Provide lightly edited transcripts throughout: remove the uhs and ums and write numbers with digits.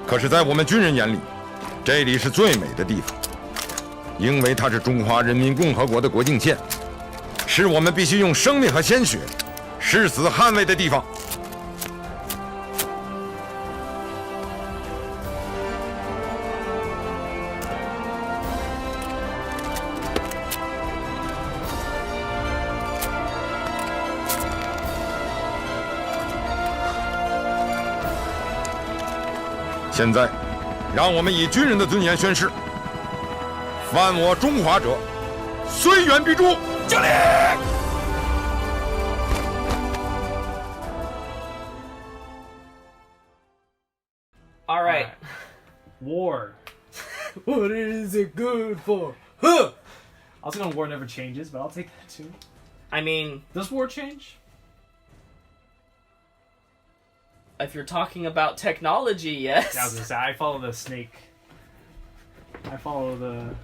可是，在我们军人眼里，这里是最美的地方，因为它是中华人民共和国的国境线，是我们必须用生命和鲜血誓死捍卫的地方。现在，让我们以军人的尊严宣誓：犯我中华者，虽远必诛！敬礼！ All right. War. What is it good for? Huh! I was gonna war never changes, but I'll take that too. I mean, Does war change? if you're talking about technology, yes. Yeah, I was gonna say, I follow the snake. I follow the...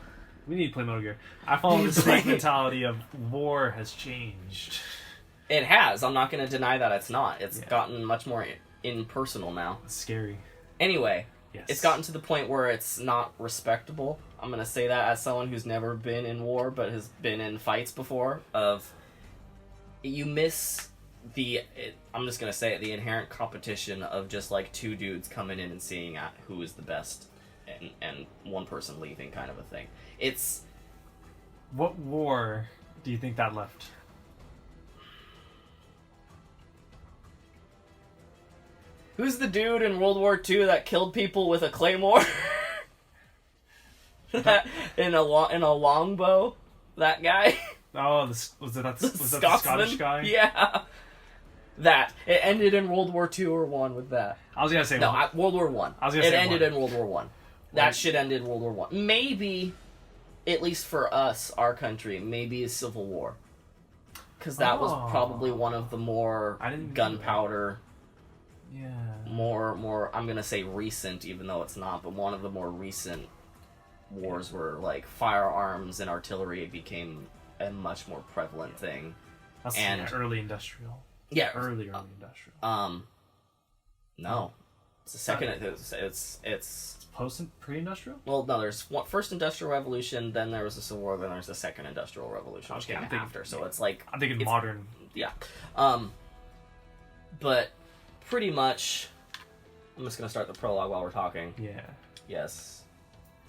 We need to play Metal Gear. I follow the snake mentality of war has changed. It has. I'm not going to deny that it's not. It's Yeah. gotten much more impersonal now. It's scary. Anyway, Yes. it's gotten to the point where it's not respectable. I'm going to say that as someone who's never been in war but has been in fights before. Of you miss I'm just going to say it, the inherent competition of just like two dudes coming in and seeing at who is the best and one person leaving kind of a thing. It's... What war do you think that left? Who's the dude in World War II that killed people with a claymore? in a longbow? That guy? Oh, was that the Scotsman? Scottish guy? Yeah. That. It ended in World War II or One with that. I was gonna say World War One. I was gonna it say ended one. in World War One. That shit ended World War One. Maybe, at least for us, our country, maybe a civil war. Because that was probably one of the more gunpowder... Yeah. More, I'm gonna say recent, even though it's not, but one of the more recent wars where, like, firearms and artillery became a much more prevalent thing. That's early industrial. Yeah. Early industrial. No. It's the second, it's pre-industrial? well, no, there's first industrial revolution, then there was the Civil War, then there's the second industrial revolution, which came after, so it's like... I'm thinking modern. Yeah. But... pretty much, I'm just gonna start the prologue while we're talking. Yeah. Yes.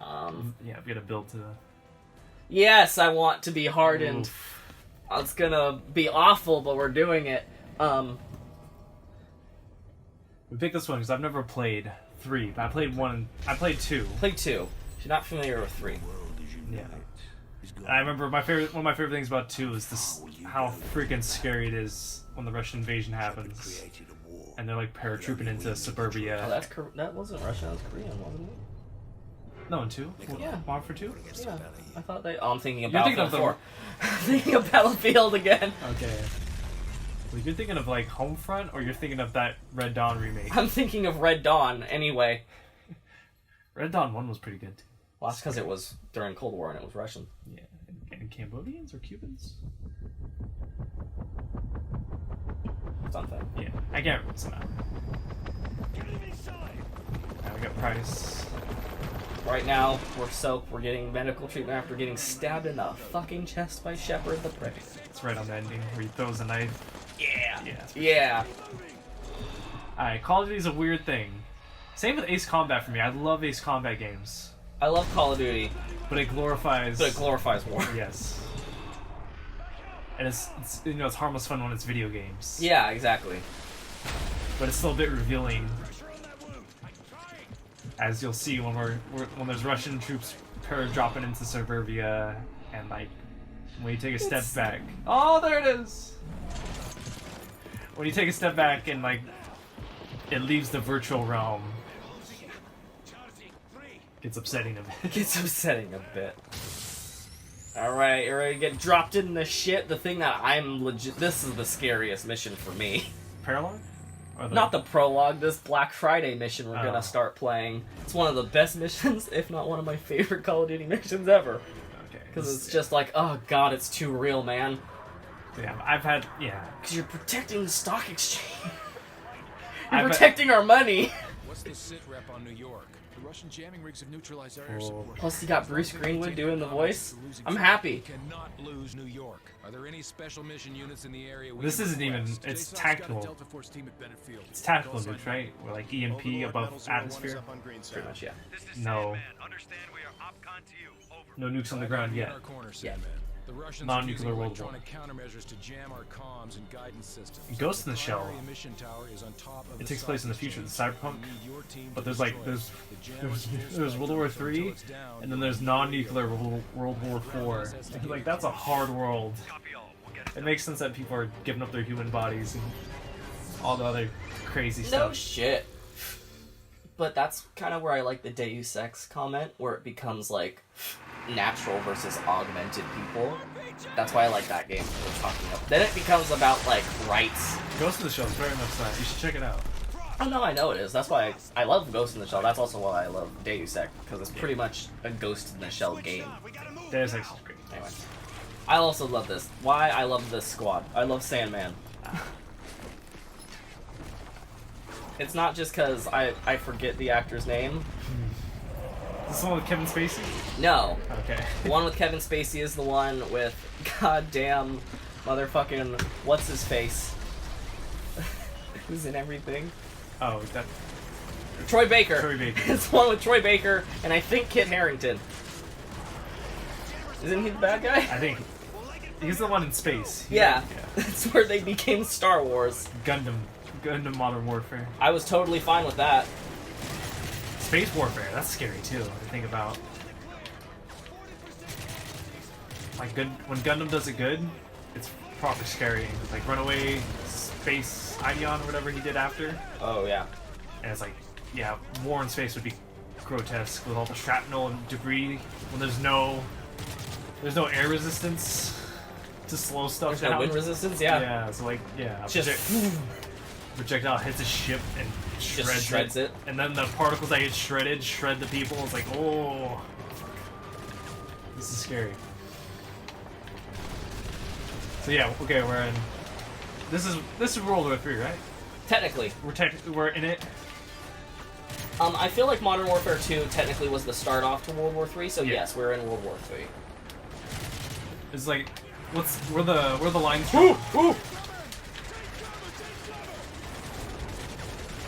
Yeah, we gotta build to the... Yes, I want to be hardened. Oof. It's gonna be awful, but we're doing it. We picked this one because I've never played 3, but I played 1. I played 2. Play 2. If you're not familiar with 3. Yeah. I remember one of my favorite things about 2 is this how freaking scary it is when the Russian invasion happens. And they're like paratrooping into suburbia. Oh, that wasn't Russian, that was Korean, wasn't it? No, in 2? Yeah. Modern for 2? Yeah. I thought they... Oh, I'm thinking of You're thinking Battlefield of 4. I'm thinking of Battlefield again. Okay. Well, you're thinking of like Homefront, or you're thinking of that Red Dawn remake? I'm thinking of Red Dawn, anyway. Red Dawn 1 was pretty good too. Well, that's because it was during Cold War and it was Russian. Yeah. And Cambodians or Cubans? Something. Yeah. I can't remember somehow. Now we got Price. Right now, we're soaked. We're getting medical treatment after getting stabbed in the fucking chest by Shepard the prick. It's right on the ending where he throws a knife. Yeah. Yeah. Yeah. Alright, Call of Duty is a weird thing. Same with Ace Combat for me. I love Ace Combat games. I love Call of Duty. But it glorifies... war. Yes. And it's it's harmless fun when it's video games. Yeah, exactly. But it's still a bit revealing. As you'll see when there's Russian troops dropping into suburbia, and like when you take a step back. Oh, there it is. When you take a step back and like it leaves the virtual realm, it's upsetting a bit. It's upsetting a bit. Alright, you're ready to get dropped in the shit? The thing that I'm legit... This is the scariest mission for me. Paralog? Not the prologue, this Black Friday mission we're gonna start playing. It's one of the best missions, if not one of my favorite Call of Duty missions ever. Okay. Because it's just like, oh god, it's too real, man. Yeah, Because you're protecting the stock exchange. You're protecting our money. That's the sit rep on New York. The Russian jamming rigs have neutralized our air support. Plus, you got Bruce Greenwood doing the voice. I'm happy. We cannot lose New York. Are there any special mission units in the area? This isn't even. It's tactical. It's tactical nukes, right? Or like EMP above atmosphere. Pretty much, yeah. No. No nukes on the ground yet. Yeah. The Russians Non-nuclear World War. electronic countermeasures to jam our comms and guidance systems. Ghost in the Shell. Primary emission tower is on top of It the takes place in the site future, the station. cyberpunk. We need your team But to there's like destroy it. there's World War III, and then there's non-nuclear World War IV. And like that's a hard world. It makes sense that people are giving up their human bodies and all the other crazy No stuff. shit. But that's kind of where I like the Deus Ex comment, where it becomes like natural versus augmented people. That's why I like that game we're talking about. Then it becomes about like rights. Ghost in the Shell is very much that. You should check it out. Oh no, I know it is. That's why I love Ghost in the Shell. That's also why I love Deus Ex, because it's pretty much a Ghost in the Shell game. Deus Ex is great. Anyway, I also love this. Why I love this squad. I love Sandman. It's not just because I forget the actor's name. Is this the one with Kevin Spacey? No. Okay. The one with Kevin Spacey is the one with goddamn motherfucking what's his face? Who's in everything? Oh, that. Troy Baker. Troy Baker. It's the one with Troy Baker and I think Kit Harington. Isn't he the bad guy? I think he's the one in space. Yeah. That's where they became Star Wars. Gundam Modern Warfare. I was totally fine with that. Space warfare, that's scary too, to think about. Like, when Gundam does it good, it's proper scary. Like, Runaway, Space, Ideon, or whatever he did after. Oh, yeah. And it's like, yeah, war in space would be grotesque with all the shrapnel and debris when there's no air resistance to slow stuff There's down. no wind resistance, yeah. Yeah, so like, yeah. Just Projectile hits a ship and shreds it. And then the particles that get shredded shred the people. It's like, oh, this is scary. So yeah, okay, we're in. This is World War III, right? Technically. We're in it. I feel like Modern Warfare 2 technically was the start off to World War 3, so Yeah. yes, we're in World War 3. It's like, where the lines? Ooh, ooh.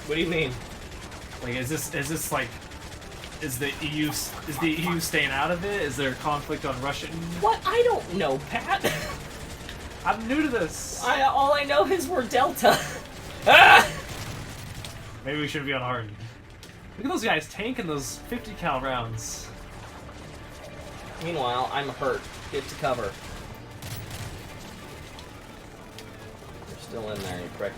What do you mean? Like, is the EU staying out of it? Is there conflict on Russian? What? I don't know, Pat. I'm new to this. All I know is we're Delta. Ah! Maybe we shouldn't be on hard. Look at those guys tanking those 50 cal rounds. Meanwhile, I'm hurt. Get to cover. You're still in there, you prick.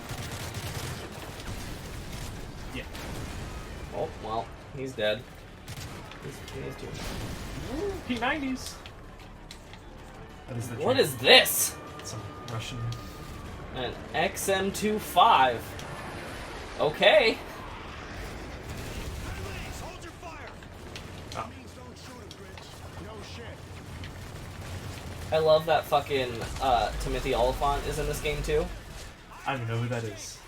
Yeah. Oh, well, he's dead. He's doing. P90s. That is the What dream. is this? Some Russian. An XM25. Okay. Oh. I love that fucking Timothy Oliphant is in this game too. I don't even know who that is.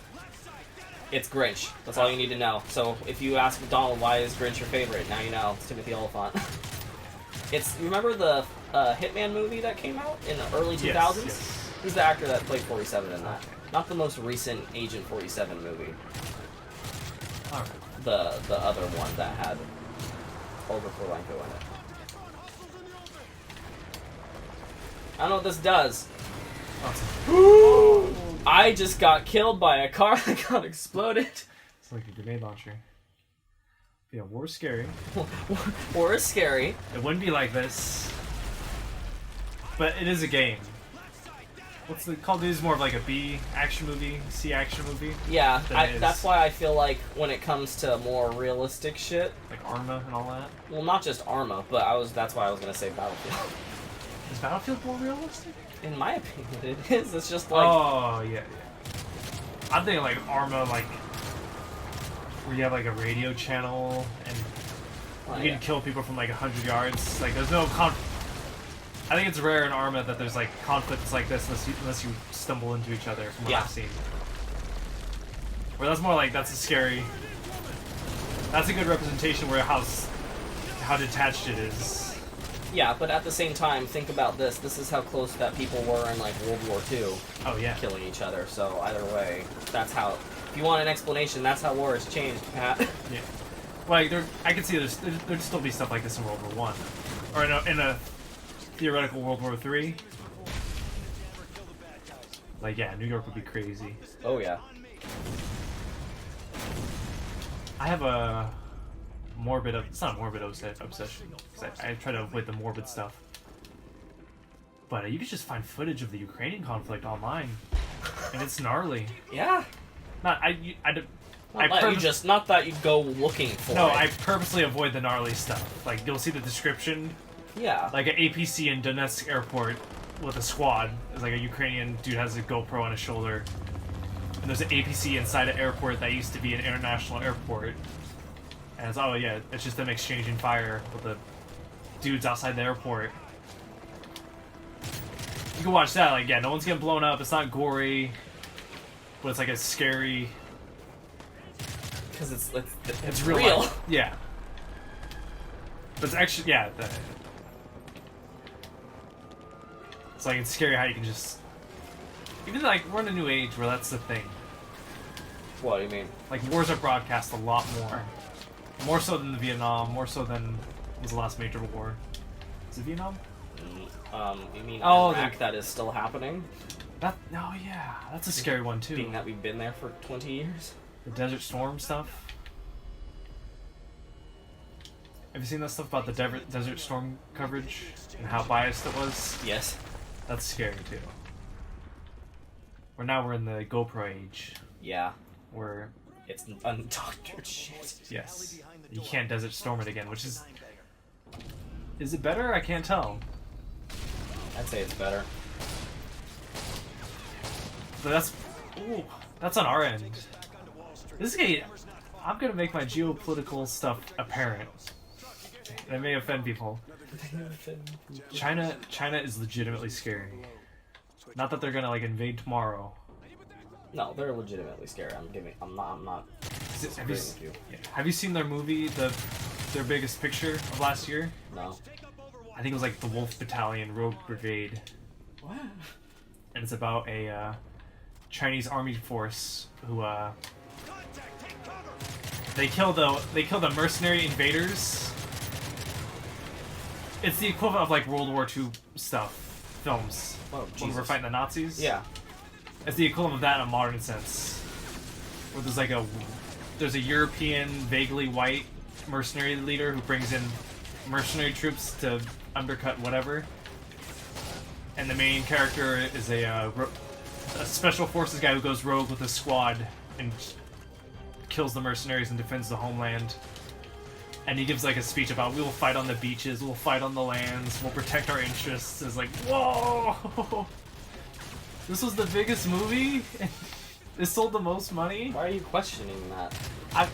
It's Grinch. That's all you need to know. So if you ask McDonald why is Grinch your favorite, now you know it's Timothy Oliphant. It's, you remember the Hitman movie that came out in the early 2000s? Yes. He's the actor that played 47 in that. Not the most recent Agent 47 movie. Alright. The other one that had Olga Kurylenko in it. I don't know what this does. Awesome. I just got killed by a car that got exploded. It's like a grenade launcher. Yeah, war's scary. War is scary. It wouldn't be like this. But it is a game. What's the Call of Duty is more of like a B action movie, C action movie. Yeah, than it is that's why I feel like when it comes to more realistic shit, like Arma and all that. well, not just Arma, but that's why I was gonna say Battlefield. Is Battlefield more realistic? In my opinion, it is. It's just like Oh yeah. I'm thinking like Arma, like where you have like a radio channel and oh, you yeah. can kill people from like 100 yards. Like there's no I think it's rare in Arma that there's like conflicts like this unless you stumble into each other from what Yeah. I've seen. Where that's more like that's a scary. That's a good representation where how detached it is. Yeah, but at the same time, think about this. This is how close that people were in like World War II, Oh yeah. killing each other. So either way, that's how. If you want an explanation, that's how war has changed, Pat. Yeah. Like I can see there'd still be stuff like this in World War One, or in a theoretical World War III. Like yeah, New York would be crazy. Oh yeah. I have a morbid. It's not a morbid obsession. 'Cause I try to avoid the morbid stuff. But you can just find footage of the Ukrainian conflict online, and it's gnarly. Yeah. Not Not that you go looking for No, it. I purposely avoid the gnarly stuff. Like you'll see the description, Yeah. like an APC in Donetsk airport with a squad. It's like a Ukrainian dude has a GoPro on his shoulder, and there's an APC inside an airport that used to be an international airport. And it's it's just them exchanging fire with the dudes outside the airport. You can watch that. Like no one's getting blown up. It's not gory, but it's like a scary. Because it's real real. life. Yeah. But it's actually, it's like, it's scary how you can just... Even like, we're in a new age where that's the thing. What do you mean? Like, wars are broadcast a lot more. More so than the Vietnam, more so than... What was the last major war? Is it Vietnam? You mean Oh, Iraq that is still happening? That's a scary one too. Being that we've been there for 20 years? The Desert Storm stuff. Have you seen that stuff about the Desert Storm coverage and how biased it was? Yes. That's scary too. We're in the GoPro age. Yeah. Where It's undoctored shit. yes, you can't Desert Storm it again, which is it better? I can't tell. I'd say it's better. But that's on our end. I'm gonna make my geopolitical stuff apparent. And it may offend people. China is legitimately scary. Not that they're gonna like invade tomorrow. No, they're legitimately scary. I'm not disagreeing with you. Have you seen their movie, their biggest picture of last year? No. I think it was like the Wolf Battalion Rogue Brigade. What? And it's about a Chinese army force who they kill the mercenary invaders. It's the equivalent of like World War II stuff, films. Oh, when Jesus. we're fighting the Nazis. Yeah. It's the equivalent of that in a modern sense. Where there's a European, vaguely white mercenary leader who brings in mercenary troops to undercut whatever. And the main character is a special forces guy who goes rogue with a squad and kills the mercenaries and defends the homeland. And he gives like a speech about we will fight on the beaches, we'll fight on the lands, we'll protect our interests. It's like, whoa! This was the biggest movie? It sold the most money? Why are you questioning that?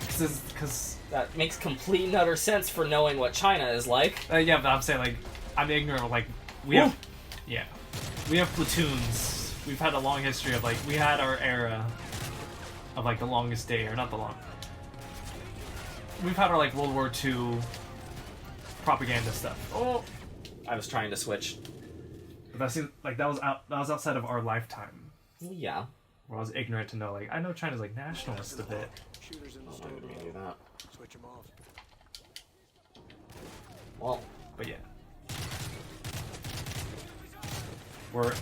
Because That makes complete and utter sense for knowing what China is like. yeah, but I'm saying like I'm ignorant. Like we have platoons. We've had a long history of like we had our era of like the longest day, or not the long. We've had our like World War II propaganda stuff. Oh, I was trying to switch. but that seemed like that was outside of our lifetime. Yeah. Where I was ignorant to know like I know China's like nationalist a bit. Oh, why would we do that? Switch them off. Well, But yeah. We're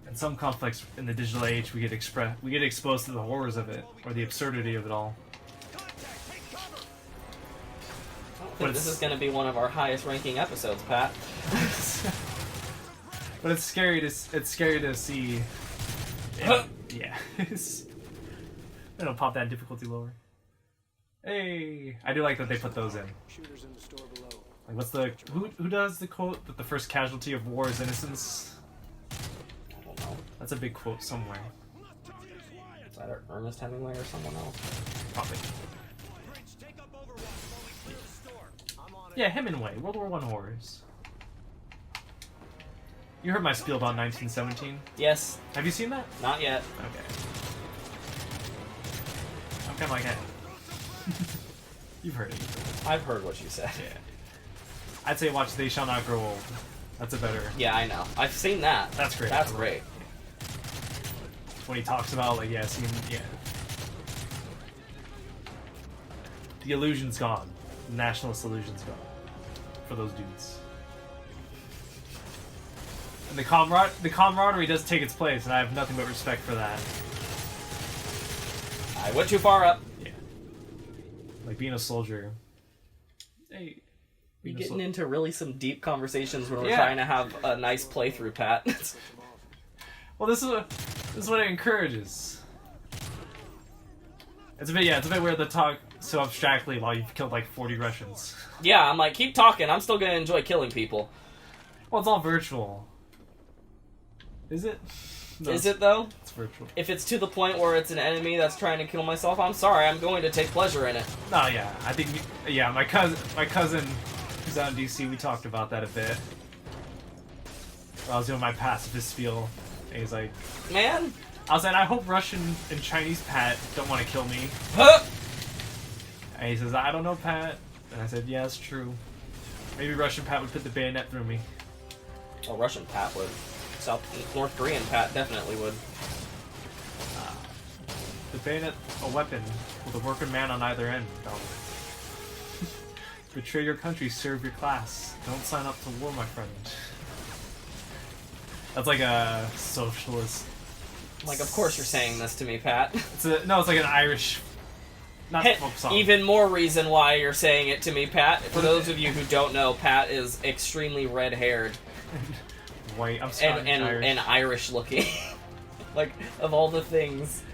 in some conflicts in the digital age we get exposed to the horrors of it, or the absurdity of it all. I don't think this is going to be one of our highest ranking episodes, Pat. But it's scary to see. Yeah. It'll pop that difficulty lower. Hey, I do like that they put those in. Shooters in the store below. Like, what's the who does the quote that the first casualty of war is innocence? I don't know. That's a big quote somewhere. Is that Ernest Hemingway or someone else? Probably. Yeah, Hemingway, World War I horrors. You heard my spiel about 1917? Yes. Have you seen that? Not yet. Okay. I'm kind of like, hey. You've heard it. I've heard what you said. Yeah. I'd say watch They Shall Not Grow Old. That's a better. Yeah, I know. I've seen that. That's great. That's great. When he talks about like the illusion's gone. The nationalist illusion's gone for those dudes. And the camaraderie does take its place, and I have nothing but respect for that. I went too far up. Yeah. Like being a soldier. Hey. We getting into really some deep conversations when we're Yeah. trying to have a nice playthrough, Pat. Well, this is what it encourages. It's a bit weird to talk so abstractly while you've killed like 40 Russians. Yeah, I'm like, keep talking. I'm still gonna enjoy killing people. Well, it's all virtual. Is it? No, Is it though? It's virtual. If it's to the point where it's an enemy that's trying to kill myself, I'm sorry. I'm going to take pleasure in it. No, yeah. I think, yeah, my cousin who's out in DC, we talked about that a bit. I was doing my pacifist spiel, and he's like, Man. I was like, I hope Russian and Chinese Pat don't want to kill me. Huh! And he says, I don't know, Pat. And I said, yeah, it's true. Maybe Russian Pat would put the bayonet through me. Well, Russian Pat would. North Korean Pat definitely would. The bayonet, a weapon, with a working man on either end. Donald. Betray your country, serve your class. Don't sign up to war, my friend. That's like a socialist. Like, of course you're saying this to me, Pat. It's like an Irish, not folk song. Even more reason why you're saying it to me, Pat. For those of you who don't know, Pat is extremely red-haired. White. I'm Scottish, Irish. And Irish-looking. Like, of all the things.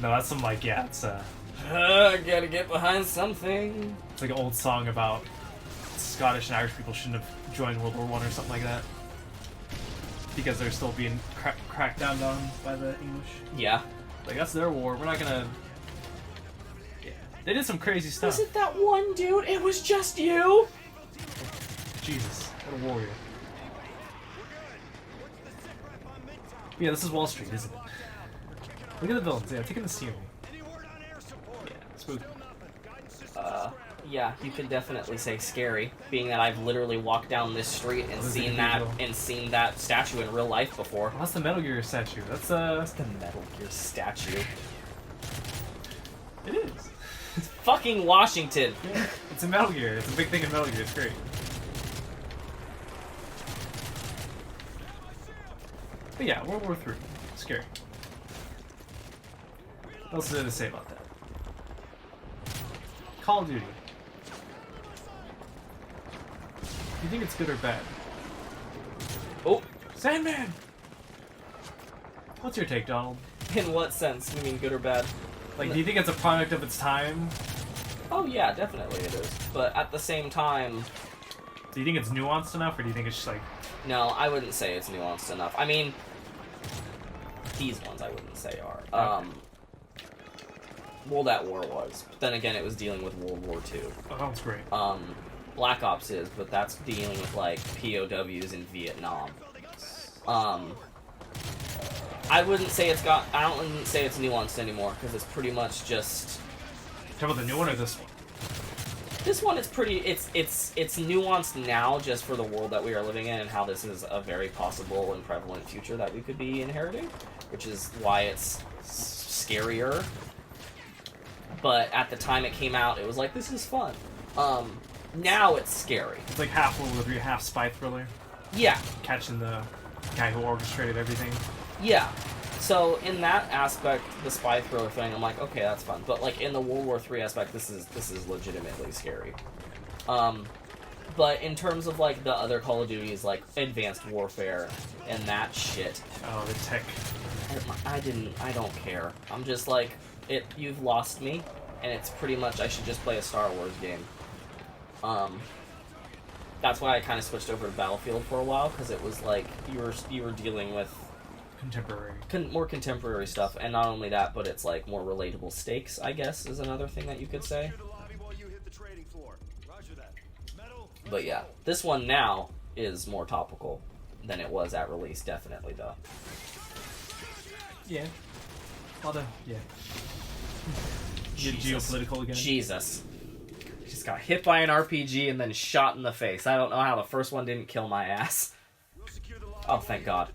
No, that's some like, yeah, it's gotta get behind something. It's like an old song about Scottish and Irish people shouldn't have joined World War I or something like that. Because they're still being cracked down on by the English. Yeah. Like, that's their war. We're not gonna... Yeah. They did some crazy stuff. Was it that one dude? It was just you? Jesus. What a warrior. Yeah, this is Wall Street, isn't it? Look at the villains. Yeah, taking the scenery. Yeah, spooky. Yeah, you could definitely say scary, being that I've literally walked down this street and seen that statue in real life before. Well, that's the Metal Gear statue. That's the Metal Gear statue. It is. It's fucking Washington. Yeah, it's a Metal Gear. It's a big thing in Metal Gear. It's great. But yeah, World War III. Scary. What else is there to say about that? Call of Duty. Do you think it's good or bad? Oh, Sandman! What's your take, Donald? in what sense? You mean good or bad? Like, do you think it's a product of its time? Oh yeah, definitely it is. But at the same time, Do you think it's nuanced enough, or do you think it's just like... no, I wouldn't say it's nuanced enough. I mean, these ones I wouldn't say are. Okay. World at War was. But then again, it was dealing with World War II. Oh, that's great. Black Ops is, but that's dealing with, like, POWs in Vietnam. I wouldn't say it's nuanced anymore, because it's pretty much just... Talk about the new one or this one? This one is pretty, it's nuanced now just for the world that we are living in and how this is a very possible and prevalent future that we could be inheriting, which is why it's scarier. But at the time it came out, it was like, this is fun. Now it's scary. It's like half World War III, half spy thriller. Yeah. Catching the guy who orchestrated everything. Yeah. So in that aspect, the spy thriller thing, I'm like, okay, that's fun. But like in the World War III aspect, this is legitimately scary. But in terms of like the other Call of Duties, like Advanced Warfare and that shit, Oh, the tech. I don't care. I'm just like, you've lost me, and it's pretty much I should just play a Star Wars game. That's why I kind of switched over to Battlefield for a while, because it was like you were dealing with Contemporary. more contemporary stuff, and not only that, but it's like more relatable stakes, I guess, is another thing that you could say. But yeah, this one now is more topical than it was at release, definitely, though. Yeah. Although, yeah. Jesus. Geopolitical again. Jesus. Just got hit by an RPG and then shot in the face. I don't know how the first one didn't kill my ass. Oh, thank God.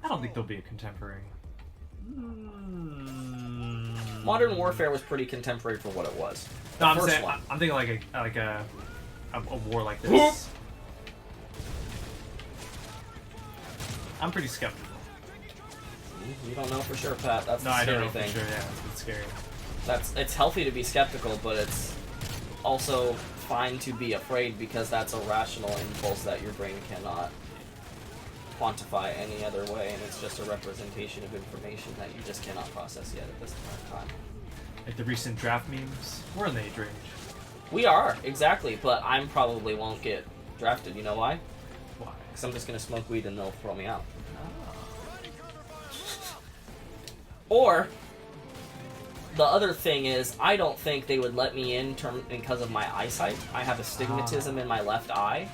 I don't think there'll be a contemporary. Modern Warfare was pretty contemporary for what it was. No, I'm first saying one. I'm thinking like a war like this. Whoop! I'm pretty skeptical. You don't know for sure, Pat. That's No, the I don't scary know for thing. sure. Yeah, it's scary. It's healthy to be skeptical, but it's also fine to be afraid because that's a rational impulse that your brain cannot quantify any other way, and it's just a representation of information that you just cannot process yet at this time. Like the recent draft memes, we're in the age range. We are, exactly, but I probably won't get drafted. You know why? Why? Because I'm just going to smoke weed and they'll throw me out. Or, the other thing is, I don't think they would let me in because of my eyesight. I have astigmatism in my left eye.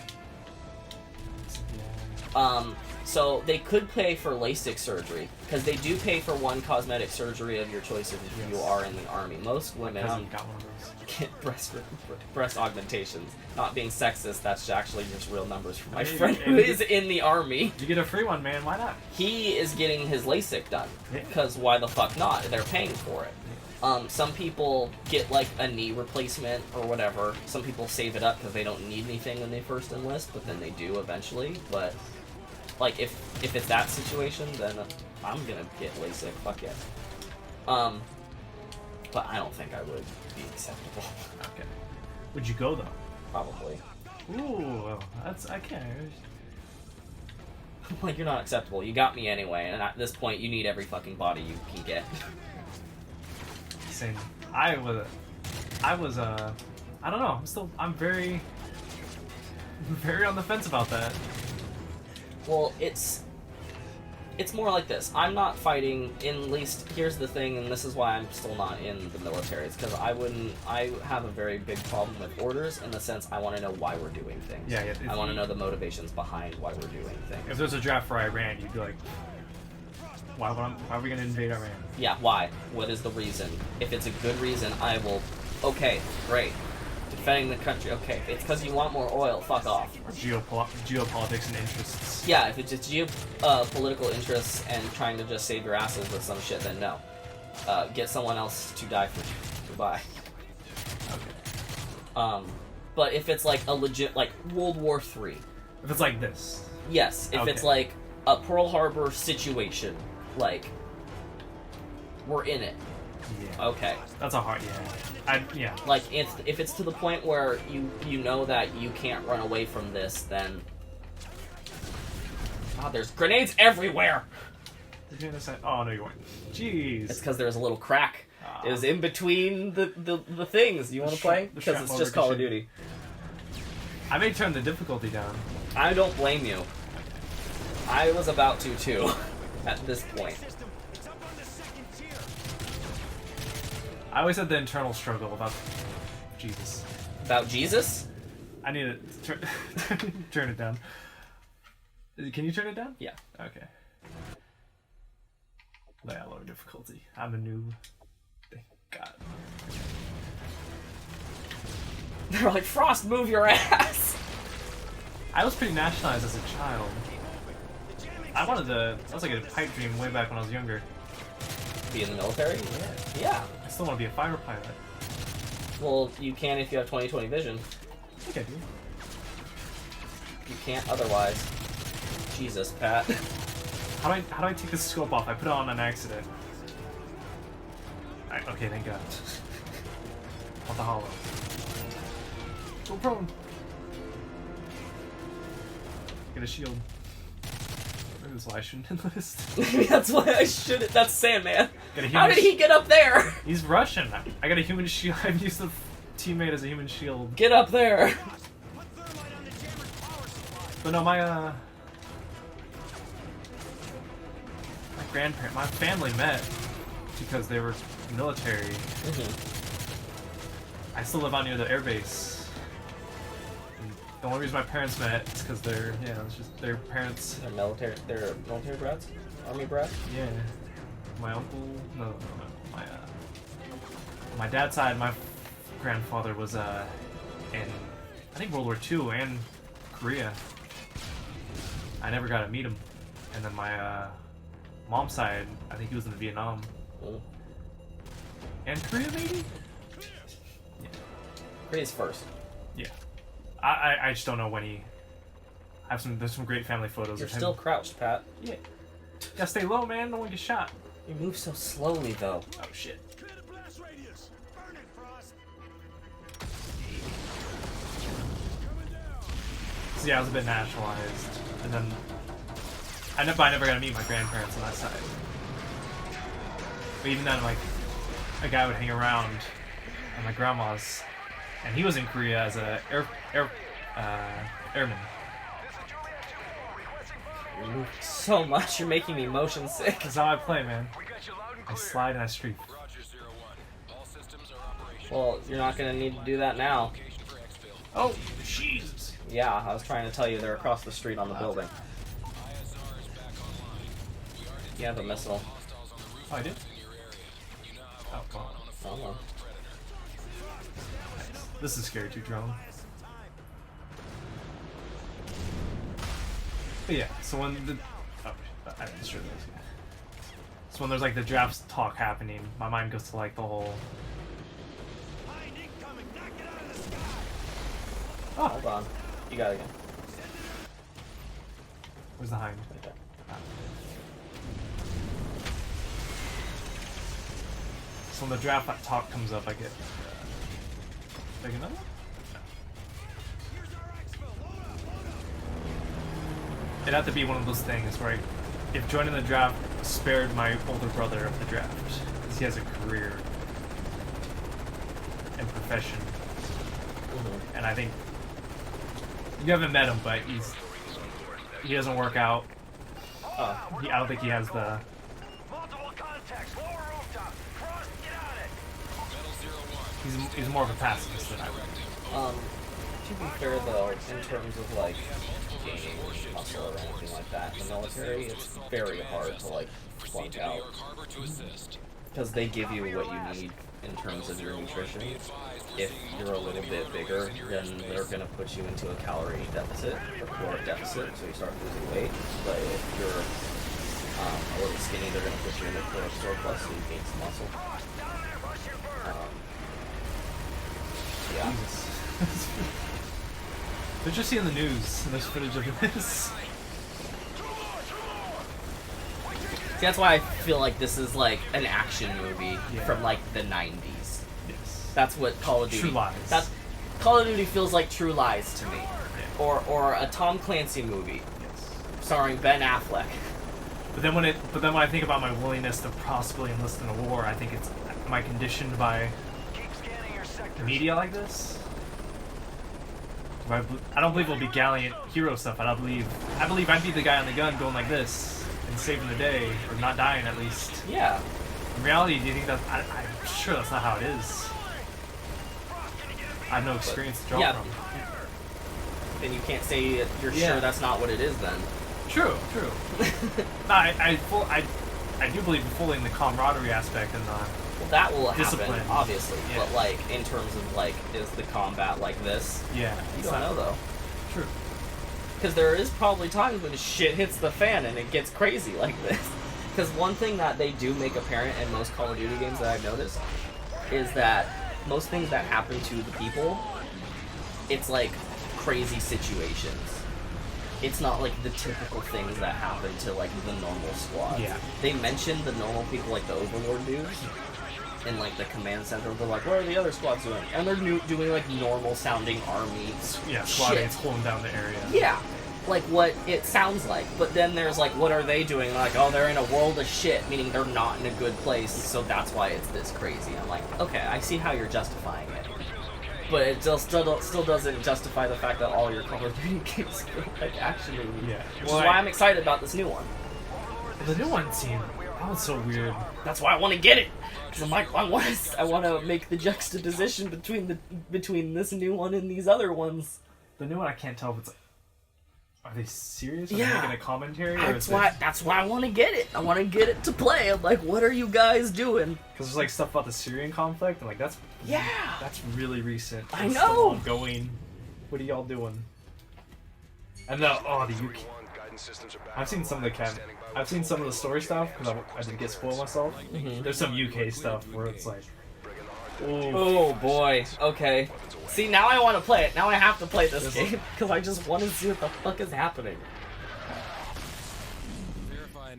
So they could pay for LASIK surgery, because they do pay for one cosmetic surgery of your choice if you are in the army. Most women Got one of those. get breast augmentations. Not being sexist, that's actually just real numbers from my Hey, friend who hey. is in the army. You get a free one, man. Why not? He is getting his LASIK done, Yeah. because why the fuck not? They're paying for it. Some people get like a knee replacement or whatever. Some people save it up because they don't need anything when they first enlist, but then they do eventually. But like if it's that situation, then I'm gonna get LASIK. Fuck yeah. But I don't think I would be acceptable. Okay. Would you go though? Probably. Ooh, that's I can't. Like, you're not acceptable. You got me anyway, and at this point, you need every fucking body you can get. Same. I was I don't know. I'm very on the fence about that. Well, it's more like this. I'm not fighting, in least, here's the thing, and this is why I'm still not in the military. It's because I have a very big problem with orders in the sense I want to know why we're doing things. Yeah, I want to know the motivations behind why we're doing things. If there's a draft for Iran, you'd be like, why are we gonna invade Iran? Yeah, why? What is the reason? If it's a good reason, I will... Okay, great. Defending the country, okay. If it's because you want more oil, fuck off. Or geopolitics and interests. Yeah, if it's just political interests and trying to just save your asses with some shit, then no. Get someone else to die for you. Goodbye. Okay. But if it's like a legit, like World War III. If it's like this. Yes, if it's like a Pearl Harbor situation, like, we're in it. Yeah. Okay. That's a hard, yeah. Like, if it's to the point where you know that you can't run away from this, then... God, there's grenades everywhere! Oh, no, you weren't. Jeez. It's because there's a little crack. Ah. It was in between the things. You want to play? the Because it's shrapnel just Call of ricochet. Duty. I may turn the difficulty down. I don't blame you. I was about to, too, at this point. I always had the internal struggle about Jesus. About Jesus? I need to turn it down. Can you turn it down? Yeah. Okay. Yeah, lower difficulty. I'm a noob. Thank God. They're like, Frost, move your ass! I was pretty nationalized as a child. I was like a pipe dream way back when I was younger. Be in the military? Yeah. I still want to be a fighter pilot. Well, you can if you have 20/20 vision. I think I do. You can't otherwise. Jesus, Pat. How do I take this scope off? I put it on an accident. Okay, thank God. Want the hollow. Go prone. Get a shield. Maybe that's why I shouldn't enlist. That's why I shouldn't. That's Sandman. Get a How human did he get up there? He's Russian. I got a human shield. I've used the teammate as a human shield. Get up there. But no, my my family met because they were military. I still live out near the airbase. And the only reason my parents met is because it's just their parents. They're military brats? Army brats? Yeah. My uncle, my dad's side, grandfather was in, I think, World War II and Korea. I never got to meet him. And then my mom's side, I think he was in Vietnam. Oh. And Korea, maybe? Korea's first. Yeah. I just don't know when he... There's some great family photos You're of him. still crouched, Pat. Yeah. Gotta stay low, man. No one gets shot. You move so slowly, though. Oh, shit. So yeah, I was a bit nationalized. And then... I never got to meet my grandparents on that side. But even then, like, a guy would hang around at my grandma's, and he was in Korea as a airman. You move so much, you're making me motion sick. That's how I play, man. I slide and I streak. Well, you're not gonna need to do that now. Oh, Jesus! Yeah, I was trying to tell you they're across the street on the building. You have a missile. Oh, I did? Oh, come on. Oh, well. This is scary too, drone. But yeah, so when the... Oh, I didn't sure this, yeah. So when there's like the draft talk happening, my mind goes to like the whole... Oh, hold on. You got it again. Where's the hind? Right there. So when the draft talk comes up, I get... Like another one? It'd have to be one of those things where if joining the draft spared my older brother of the draft, because he has a career and profession. Mm-hmm. And I think you haven't met him, but he doesn't work out. I don't think he has the... He's more of a pacifist than I would. To be fair though, in terms of like gaining muscle or anything like that in the military, it's very hard to like flunk out. Because they give you what you need in terms of your nutrition. If you're a little bit bigger, then they're going to put you into a calorie deficit or caloric deficit, so you start losing weight. But if you're a little skinny, they're going to put you in a caloric surplus, so you gain some muscle. Yeah. But just seeing the news and there's footage of this. See, that's why I feel like this is like an action movie from like the 90s. Yes. That's what Call of Duty. True Lies. That's Call of Duty feels like True Lies to me, Yeah. or a Tom Clancy movie Yes. starring Ben Affleck. But then when I think about my willingness to possibly enlist in a war, I think it's, am I conditioned by media like this? I don't believe it'll be gallant hero stuff. I believe I'd be the guy on the gun going like this and saving the day, or not dying at least. Yeah. In reality, do you think that... I'm sure that's not how it is. I have no experience to draw from. Then you can't say you're sure that's not what it is then. True. No, I do believe fully in the camaraderie aspect and the... Well, that will discipline. happen, obviously. Yeah. But like, in terms of like, is the combat like this? Yeah. You don't know though. True. Because there is probably times when shit hits the fan and it gets crazy like this. Because one thing that they do make apparent in most Call of Duty games that I've noticed is that most things that happen to the people, it's like crazy situations. It's not like the typical things that happen to like the normal squad. Yeah. They mentioned the normal people, like the Overlord dudes, in like the command center. They're like, what are the other squads doing? And they're doing like normal sounding army squadrons holding down the area. Yeah, like what it sounds like. But then there's like, what are they doing? Like, oh, they're in a world of shit, meaning they're not in a good place, so that's why it's this crazy. I'm like, okay, I see how you're justifying it. But it still doesn't justify the fact that all your Call of Duty games feel like action movies. Yeah. Which is why I'm excited about this new one. The new one seemed... That was so weird. That's why I want to get it. Because I'm like, I want to make the juxtaposition between this new one and these other ones. The new one, I can't tell if it's Are they serious? Are Yeah. they making a commentary? That's why I want to get it. I want to get it to play. I'm like, what are you guys doing? Because there's like stuff about the Syrian conflict, and like that's really recent. I It's know. still ongoing. What are y'all doing? And the UK. I've seen some of the story stuff because I did get spoiled myself. Mm-hmm. There's some UK stuff where it's like, Oh boy. Okay. See, now I want to play it. Now I have to play this game because I just want to see what the fuck is happening.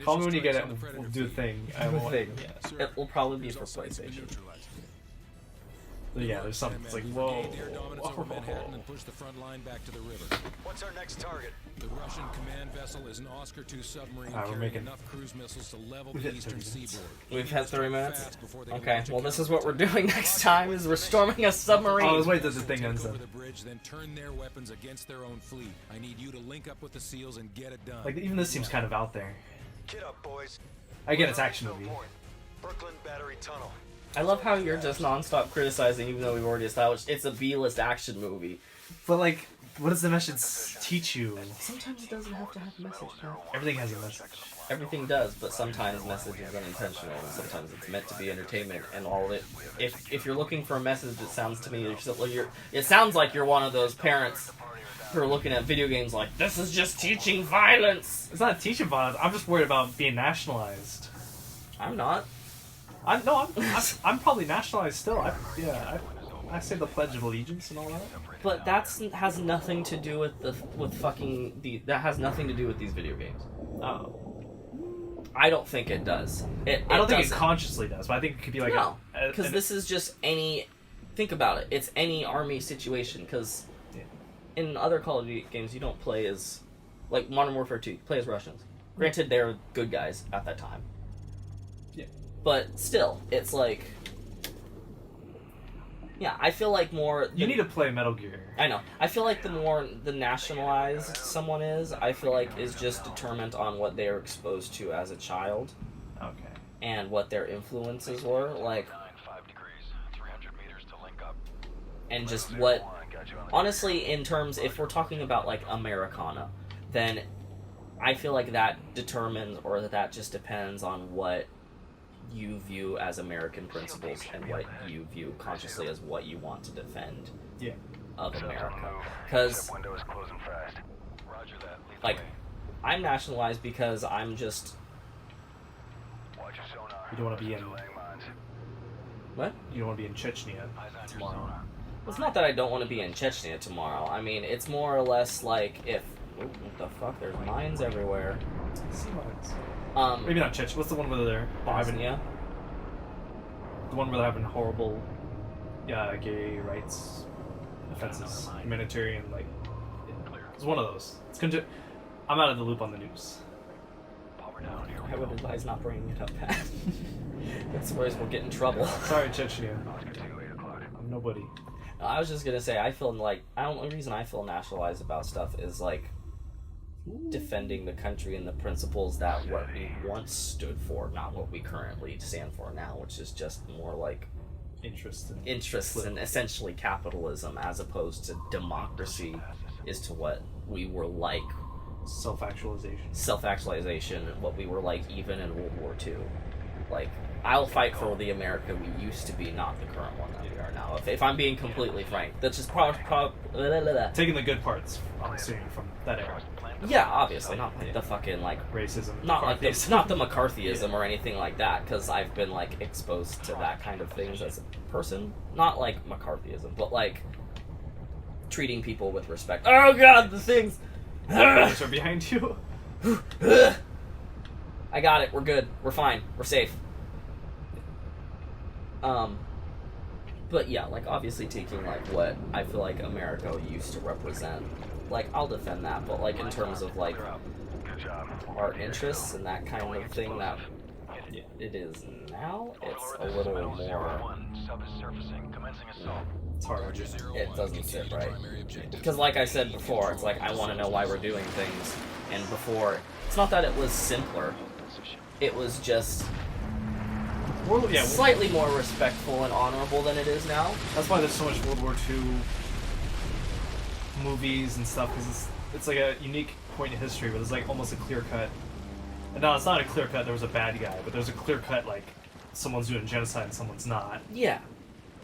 call me when you get it. We'll do a thing. It will probably be for PlayStation. But yeah, there's something. It's like whoa. Gain air dominance over Manhattan and push the front line back to the river. What's our next target? The Russian command vessel is an Oscar II submarine we're carrying making- enough cruise missiles to level We've the hit eastern 30 minutes. seaboard. We've had 3 minutes. Fast before they can Okay. launch a Well, this is what we're doing next time. Is we're storming a submarine. Oh, let's wait till the thing Take ends over then. the bridge, then turn their weapons against their own fleet. I need you to link up with the SEALs and get it done. Like even this seems kind of out there. Get up, boys. Again, it's action movie. Brooklyn Battery Tunnel. I love how you're just nonstop criticizing, even though we've already established it's a B-list action movie. But like, what does the message teach you? Sometimes it doesn't have to have a message. No? Everything has a message. Everything does, but sometimes message is unintentional, and sometimes it's meant to be entertainment. And all of it, if you're looking for a message, it sounds to me it sounds like you're one of those parents who are looking at video games like this is just teaching violence. It's not teaching violence. I'm just worried about being nationalized. I'm not. I'm probably nationalized still. I say the Pledge of Allegiance and all that. But has nothing to do with that has nothing to do with these video games. Oh. I don't think it does. I don't think it doesn't. consciously does, but I think it could be like No, because this is just any. Think about it. It's any army situation. Because in other Call of Duty games, you don't play as like Modern Warfare 2. You play as Russians. Granted, they're good guys at that time. Yeah. But still, it's like. Yeah, I feel like more. You need to play Metal Gear. I know. I feel like the more the nationalized someone is, I feel like is just determined on what they are exposed to as a child. Okay. And what their influences were, like, 5 degrees, 300 meters to link up. and just what, honestly, in terms, if we're talking about, like, Americana, then I feel like that determines, or that just depends on what you view as American principles and what you view consciously as what you want to defend of America. Because, like, I'm nationalized because I'm just... You don't want to be in. What? You don't want to be in Chechnya tomorrow. It's not that I don't want to be in Chechnya tomorrow. I mean, it's more or less like if... Ooh, what the fuck? There's mines everywhere. Sea mines. Maybe not Chechnya. What's the one where they're having... Bosnia? The one where they're having horrible gay rights offenses. Humanitarian, like... It's one of those. I'm out of the loop on the news. I would advise not bringing it up, Pat. That's where we'll get in trouble. Sorry, Chechnya. I'm nobody. I was just gonna say, I feel like... The only reason I feel nationalized about stuff is, like, defending the country and the principles that what we once stood for, not what we currently stand for now, which is just more like interests in essentially capitalism as opposed to democracy is to what we were like. Self-actualization, what we were like even in World War II. Like, I'll fight for the America we used to be, not the current one that we are now. If I'm being completely frank, that's just taking the good parts, I'm assuming, from that era. Yeah, obviously, not like the fucking like racism, not like not the McCarthyism or anything like that, because I've been like exposed to that kind of things as a person. Not like McCarthyism, but like treating people with respect. Oh God, the things. Are behind you. I got it. We're good. We're fine. We're safe. But yeah, like obviously taking like what I feel like America used to represent, like I'll defend that, but like in terms of like our interests and that kind of thing that it is now, it's a little more. It's hard. It doesn't sit right. Because like I said before, it's like I want to know why we're doing things, and before it's not that it was simpler, it was just. Slightly more respectful and honorable than it is now. That's why there's so much World War II movies and stuff, because it's like a unique point in history, but it's like almost a clear cut. And no, it's not a clear cut. There was a bad guy, but there's a clear cut like someone's doing genocide and someone's not. Yeah.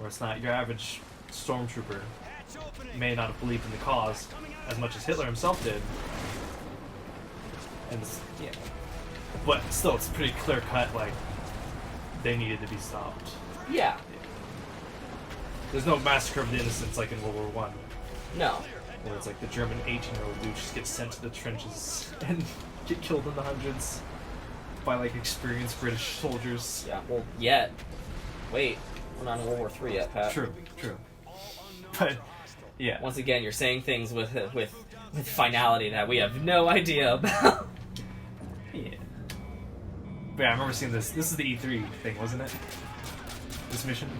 Or it's not your average stormtrooper. May not have believed in the cause as much as Hitler himself did. And yeah, but still, it's pretty clear cut. Like they needed to be stopped. Yeah. There's no massacre of the innocents like in World War One, No. where it's like the German 18-year-old dude just gets sent to the trenches and get killed in the hundreds by like experienced British soldiers. Yeah. Well, yet. Wait. We're not in World War III yet, Pat. True. But yeah, Once again, you're saying things with finality that we have no idea about. yeah. But yeah, I remember seeing this. This is the E3 thing, wasn't it? This mission.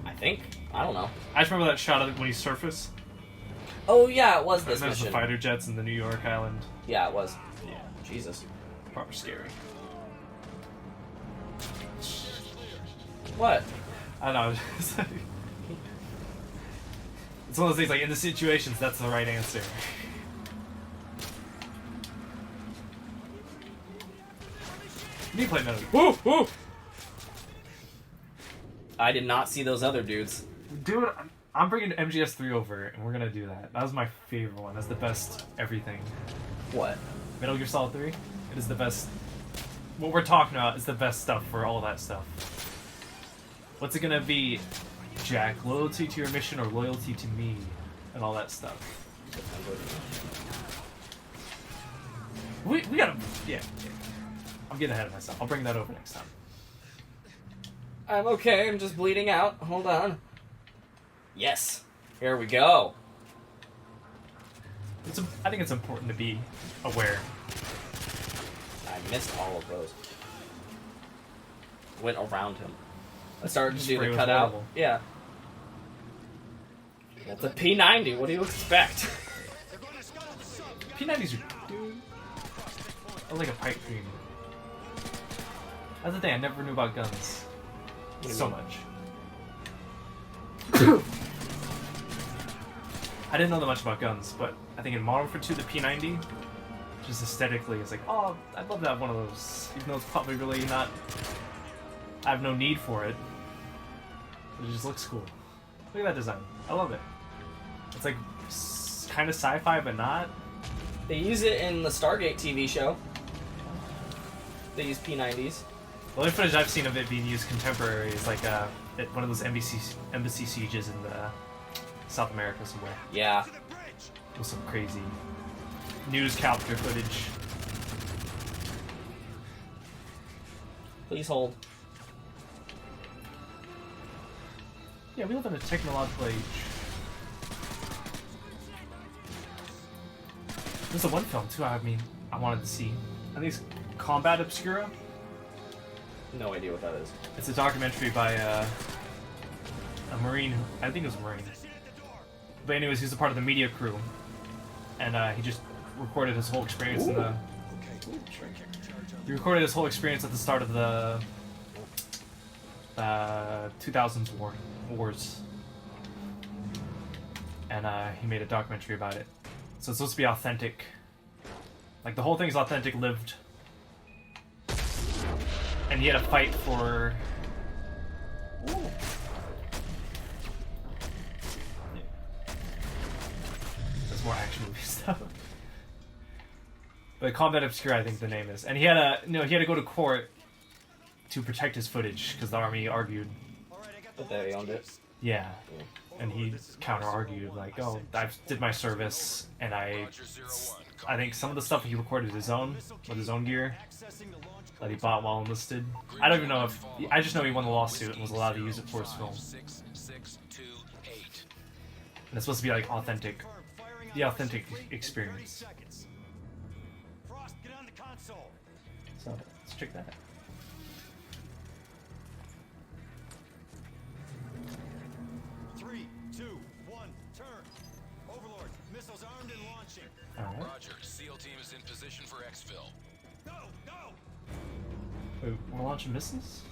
I think. I don't know. I just remember that shot of when he surfaced. Oh yeah, it was this There's the mission. fighter jets in the New York Island. Yeah, it was. Yeah, Jesus. proper scary. What? I don't know. It's one of those things like in the situations, that's the right answer. Me play Metal Gear. Woo! Woo! I did not see those other dudes. Dude, I'm bringing MGS3 over, and we're gonna do that. That was my favorite one. That's the best everything. What? Metal Gear Solid 3? It is the best. What we're talking about is the best stuff for all that stuff. What's it gonna be, Jack? Loyalty to your mission or loyalty to me? And all that stuff. We gotta. Yeah. I'm getting ahead of myself. I'll bring that over next time. I'm okay. I'm just bleeding out. Hold on. Yes. Here we go. I think it's important to be aware. I missed all of those. Went around him. I started to do Spray the was cutout. horrible. Yeah. It's a P90. What do you expect? P90s are. Dude. I like a pipe dream. That's the thing, I never knew about guns. do you So mean? much. I didn't know that much about guns, but I think in Modern Warfare 2, the P90, just aesthetically, it's like, oh, I'd love to have one of those. Even though it's probably really not. I have no need for it. But it just looks cool. Look at that design. I love it. It's like kind of sci-fi, but not. They use it in the Stargate TV show. They use P90s. The only footage I've seen of it being used contemporary is like at one of those embassy sieges in South America somewhere. Yeah. With some crazy newscapture footage. Please hold. Yeah, we live in a technological age. There's the one film too. I wanted to see. I think it's Combat Obscura. No idea what that is. It's a documentary by a Marine. I think it was a Marine. But anyways, he's a part of the media crew, and he just recorded his whole experience in the. He recorded his whole experience at the start of the 2000s wars, and he made a documentary about it. So it's supposed to be authentic. Like the whole thing's authentic, lived. And he had a fight for. Yeah. That's more action movie stuff. But Combat Obscura, I think the name is, and he had to go to court to protect his footage because the army argued. But they owned it. Yeah, and he counter-argued like, "Oh, I did my service, and I think some of the stuff he recorded his own with his own gear that he bought while enlisted. I don't even know if I just know he won the lawsuit and was allowed to use it for his film. And it's supposed to be like authentic, the authentic experience. So let's check that out. Alright. Roger. SEAL team is in position for exfil. Go, go. Wait, we're launching missiles?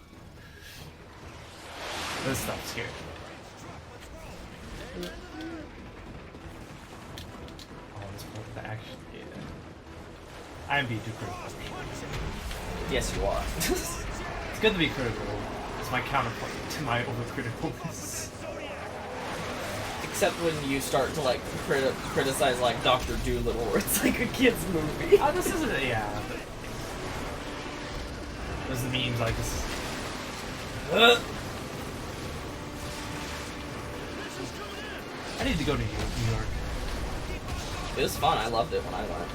This stuff's scary. Oh, this part of the action. Yeah. I'm being too critical. Yes, you are. It's good to be critical. It's my counterpoint to my overcriticalness. Except when you start to like criticize like Dr. Doolittle, where it's like a kid's movie. This isn't. Yeah. But there's the memes like this. I need to go to New York. It was fun. I loved it when I went.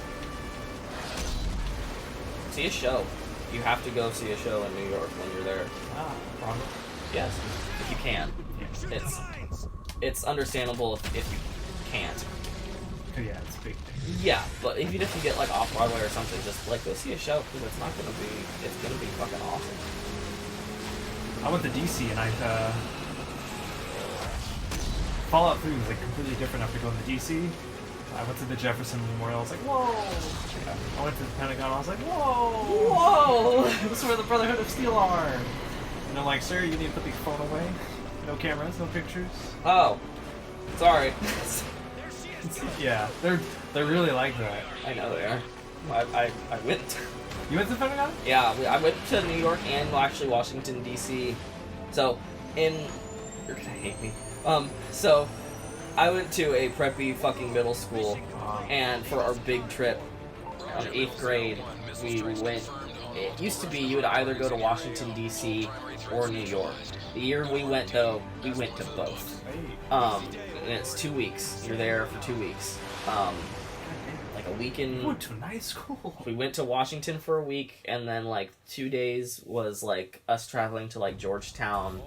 See a show. You have to go see a show in New York when you're there. Wrong. Yes, if you can. It's understandable if you can't. Yeah, it's a big thing. Yeah, but even if you get like off Broadway or something, just like go see a show because it's gonna be fucking awesome. I went to DC and Fallout 3 was like completely different after going to DC. I went to the Jefferson Memorial. I was like, whoa! I went to the Pentagon. I was like, whoa! Whoa! This is where the Brotherhood of Steel are. And I'm like, sir, you need to put the phone away. No cameras, no pictures. Oh, sorry. Yeah, they're really like that. I know they are. I went. You went to the Pentagon? Yeah, I went to New York and actually Washington D.C. So you're gonna hate me. So I went to a preppy fucking middle school, and for our big trip on 8th grade, we went. It used to be you would either go to Washington D.C. or New York. The year we went though, we went to both. And it's 2 weeks. You're there for 2 weeks. Like a week in. You went to a nice school. We went to Washington for a week, and then like 2 days was like us traveling to like Georgetown,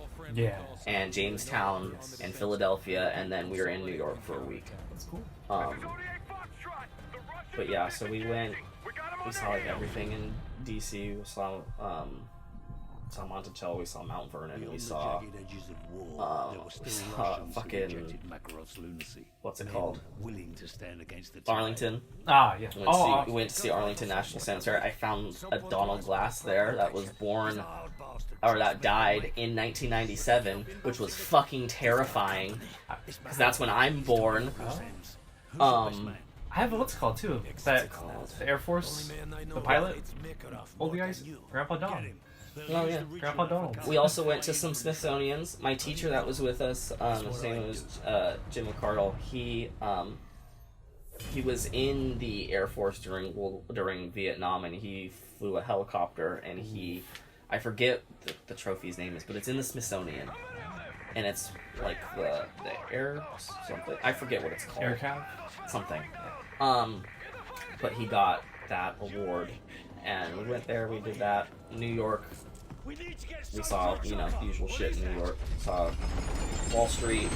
and Jamestown, and Philadelphia, and then we were in New York for a week. That's cool. But yeah, so we went. We saw like everything in DC. We saw Monticello. We saw Mount Vernon. We saw fucking what's it called? Arlington. Yeah. We went to see Arlington National Center. I found a Donald Glass there that was born, or that died in 1997, which was fucking terrifying, because that's when I'm born. I have what's it called too. The Air Force, the pilot, old guys, Grandpa Don. Oh yeah, Grandpa Donald. We also went to some Smithsonian's. My teacher that was with us, his name was Jim McCardle. He was in the Air Force during Vietnam, and he flew a helicopter. And I forget the trophy's name is, but it's in the Smithsonian, and it's like the air something. I forget what it's called. Air Cav? Something. But he got that award, and we went there. We did that. New York. We saw, the usual shit in New York. We saw Wall Street.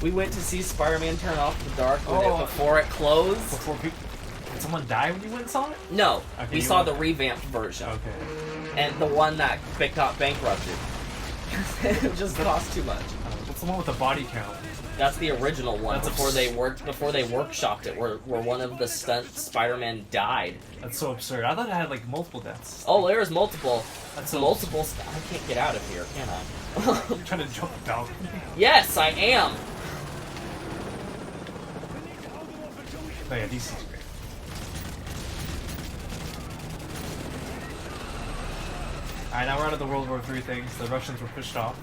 We went to see Spider-Man Turn Off the Dark before it closed. Did someone die when you went and saw it? No, okay, we saw the revamped version. Okay. And the one that got bankrupted. It just cost too much. What's the one with the body count? That's the original one. That's before they workshopped it, where one of the stunt Spider-Man died. That's so absurd. I thought it had like multiple deaths. Oh, there's multiple. That's so multiple. I can't get out of here, can I? I'm trying to jump down. Yes, I am. Oh yeah, DC's great. Alright, now we're out of the World War III things. The Russians were pushed off.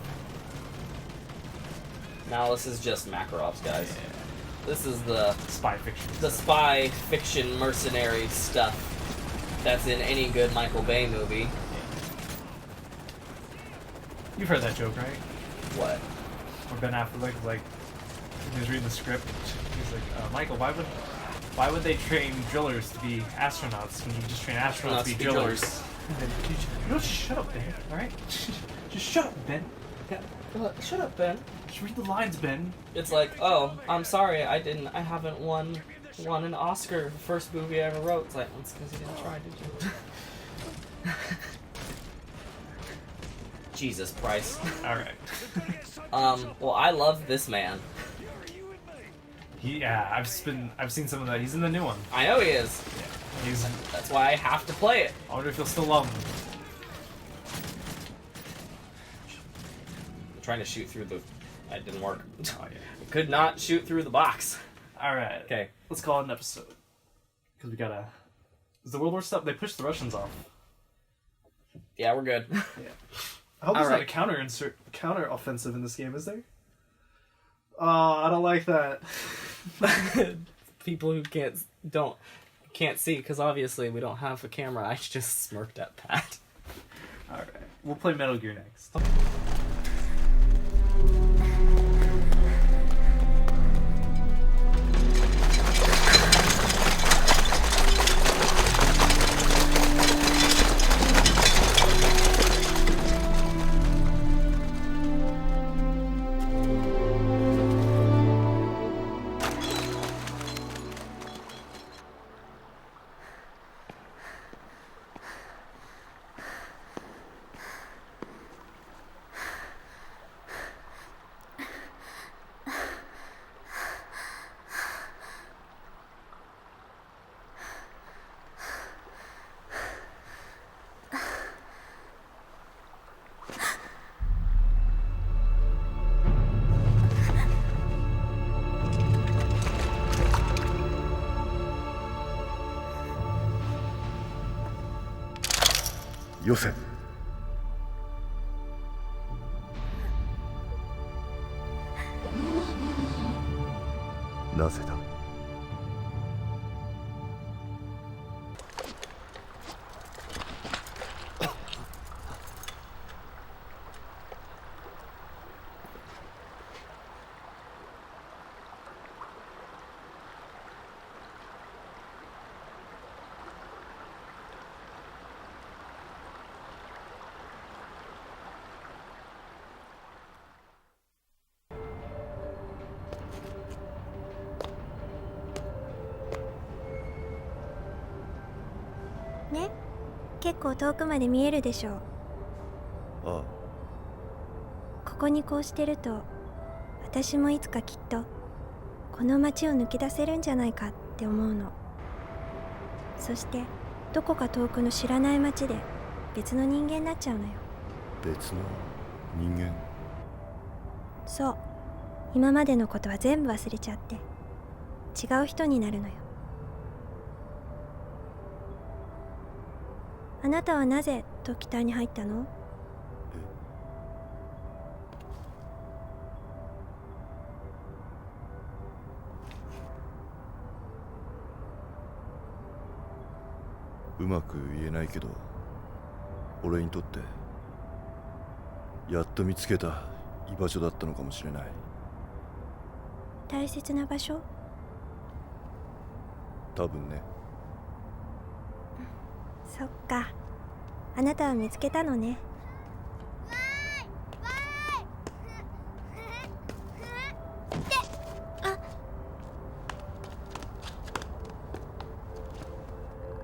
Now this is just Makarov's, guys. Yeah. This is the spy fiction. The spy fiction mercenary stuff that's in any good Michael Bay movie. You've heard that joke, right? What? Where Ben Affleck he was reading the script. He's like, Michael, why would they train drillers to be astronauts when you just train astronauts to be drillers? Shut up, Ben. All right, just shut up, Ben. Yeah. Shut up, Ben. Just read the lines, Ben. It's like, oh, I'm sorry, I haven't won an Oscar. The first movie I ever wrote. It's like, it's because you didn't try, did you? Jesus Christ. All right. Well, I love this man. I've seen some of that. He's in the new one. I know he is. Yeah. That's why I have to play it. I wonder if he'll still love him. I'm trying to shoot through the. It didn't work. I could not shoot through the box. All right. Okay. Let's call it an episode. Because we gotta Is the World War stuff? They pushed the Russians off. Yeah, we're good. I hope there's not a Alright. counter offensive in this game, is there? Oh, I don't like that. People who can't see, because obviously we don't have a camera. I just smirked at Pat. Alright, we'll play Metal Gear next.予選なぜだね、結構遠くまで見えるでしょう。あここにこうしてると、私もいつかきっとこの街を抜け出せるんじゃないかって思うの。そしてどこか遠くの知らない街で別の人間になっちゃうのよ。別の人間そう、今までのことは全部忘れちゃって違う人になるのよ。あなたはなぜ特機隊に入ったの？うまく言えないけど、俺にとってやっと見つけた居場所だったのかもしれない。大切な場所？多分ね。そっか、あなたは見つけたのね。あ、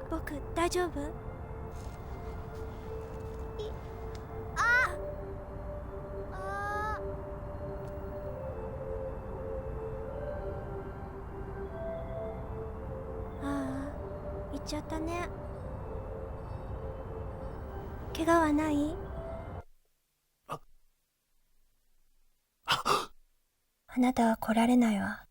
僕大丈夫？ああ、行っちゃったね。怪我はない？あなたは来られないわ。